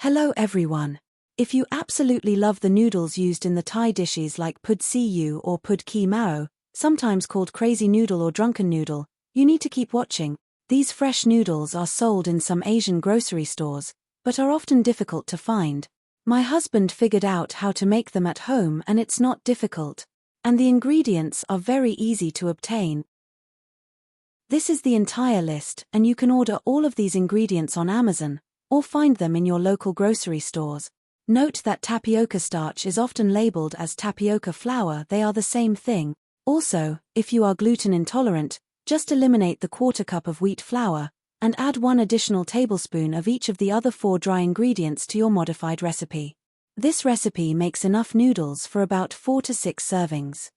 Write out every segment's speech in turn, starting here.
Hello everyone. If you absolutely love the noodles used in the Thai dishes like pud siu or pud ki mao, sometimes called Crazy Noodle or Drunken Noodle, you need to keep watching. These fresh noodles are sold in some Asian grocery stores, but are often difficult to find. My husband figured out how to make them at home and it's not difficult. And the ingredients are very easy to obtain. This is the entire list, and you can order all of these ingredients on Amazon, or find them in your local grocery stores. Note that tapioca starch is often labeled as tapioca flour. They are the same thing. Also, if you are gluten intolerant, just eliminate the quarter cup of wheat flour, and add 1 additional tablespoon of each of the other 4 dry ingredients to your modified recipe. This recipe makes enough noodles for about 4 to 6 servings.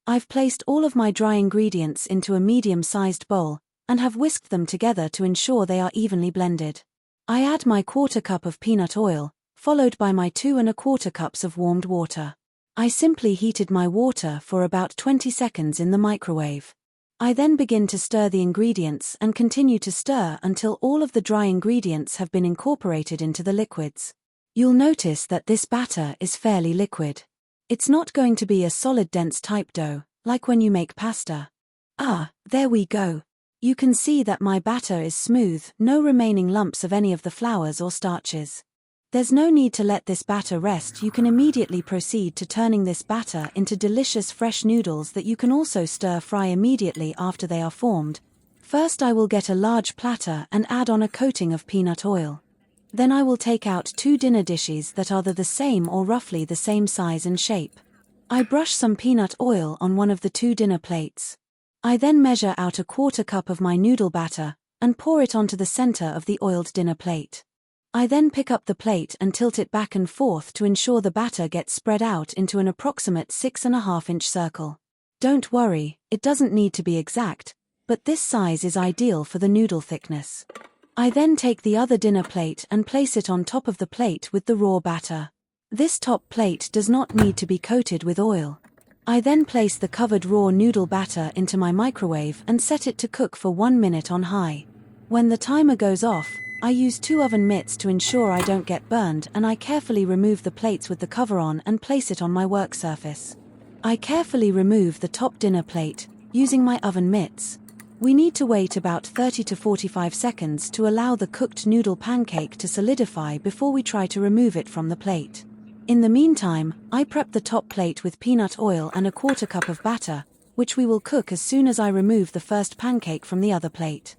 I've placed all of my dry ingredients into a medium-sized bowl, and have whisked them together to ensure they are evenly blended. I add my quarter cup of peanut oil, followed by my 2 1/4 cups of warmed water. I simply heated my water for about 20 seconds in the microwave. I then begin to stir the ingredients and continue to stir until all of the dry ingredients have been incorporated into the liquids. You'll notice that this batter is fairly liquid. It's not going to be a solid dense type dough, like when you make pasta. There we go. You can see that my batter is smooth, no remaining lumps of any of the flours or starches. There's no need to let this batter rest. You can immediately proceed to turning this batter into delicious fresh noodles that you can also stir fry immediately after they are formed. First I will get a large platter and add on a coating of peanut oil. Then I will take out 2 dinner dishes that are the same or roughly the same size and shape. I brush some peanut oil on one of the 2 dinner plates. I then measure out a quarter cup of my noodle batter, and pour it onto the center of the oiled dinner plate. I then pick up the plate and tilt it back and forth to ensure the batter gets spread out into an approximate 6.5-inch circle. Don't worry, it doesn't need to be exact, but this size is ideal for the noodle thickness. I then take the other dinner plate and place it on top of the plate with the raw batter. This top plate does not need to be coated with oil. I then place the covered raw noodle batter into my microwave and set it to cook for 1 minute on high. When the timer goes off, I use 2 oven mitts to ensure I don't get burned, and I carefully remove the plates with the cover on and place it on my work surface. I carefully remove the top dinner plate, using my oven mitts. We need to wait about 30 to 45 seconds to allow the cooked noodle pancake to solidify before we try to remove it from the plate. In the meantime, I prep the top plate with peanut oil and a quarter cup of batter, which we will cook as soon as I remove the first pancake from the other plate.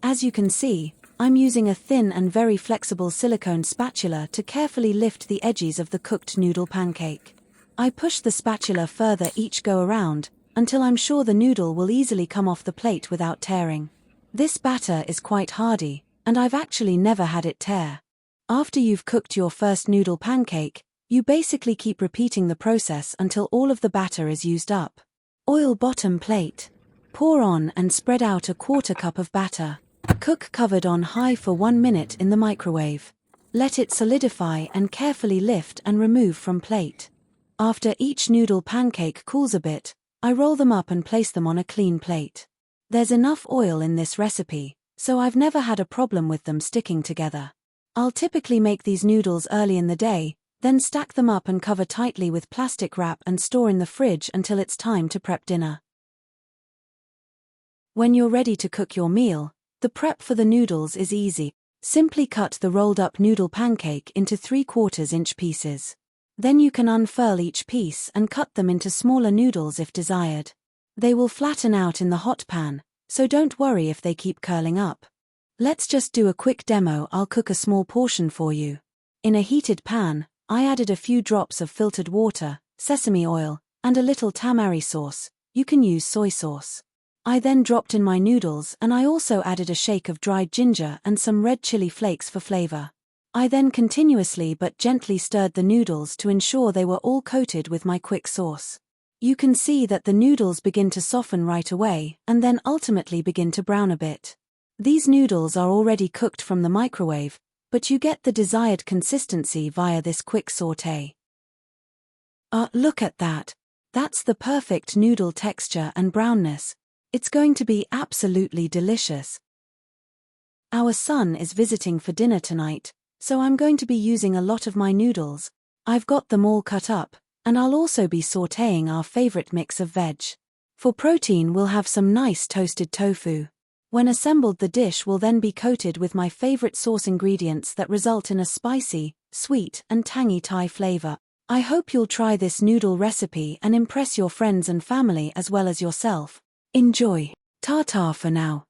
As you can see, I'm using a thin and very flexible silicone spatula to carefully lift the edges of the cooked noodle pancake. I push the spatula further each go around, until I'm sure the noodle will easily come off the plate without tearing. This batter is quite hardy, and I've actually never had it tear. After you've cooked your first noodle pancake, you basically keep repeating the process until all of the batter is used up. Oil bottom plate. Pour on and spread out a quarter cup of batter. Cook covered on high for 1 minute in the microwave. Let it solidify and carefully lift and remove from plate. After each noodle pancake cools a bit, I roll them up and place them on a clean plate. There's enough oil in this recipe, so I've never had a problem with them sticking together. I'll typically make these noodles early in the day, then stack them up and cover tightly with plastic wrap and store in the fridge until it's time to prep dinner. When you're ready to cook your meal, the prep for the noodles is easy. Simply cut the rolled up noodle pancake into 3/4-inch pieces. Then you can unfurl each piece and cut them into smaller noodles if desired. They will flatten out in the hot pan, so don't worry if they keep curling up. Let's just do a quick demo. I'll cook a small portion for you. In a heated pan, I added a few drops of filtered water, sesame oil, and a little tamari sauce. You can use soy sauce. I then dropped in my noodles, and I also added a shake of dried ginger and some red chili flakes for flavor. I then continuously but gently stirred the noodles to ensure they were all coated with my quick sauce. You can see that the noodles begin to soften right away and then ultimately begin to brown a bit. These noodles are already cooked from the microwave, but you get the desired consistency via this quick sauté. Look at that. That's the perfect noodle texture and brownness. It's going to be absolutely delicious. Our son is visiting for dinner tonight, so I'm going to be using a lot of my noodles. I've got them all cut up, and I'll also be sautéing our favorite mix of veg. For protein, we'll have some nice toasted tofu. When assembled, the dish will then be coated with my favorite sauce ingredients that result in a spicy, sweet, and tangy Thai flavor. I hope you'll try this noodle recipe and impress your friends and family as well as yourself. Enjoy! Ta-ta for now.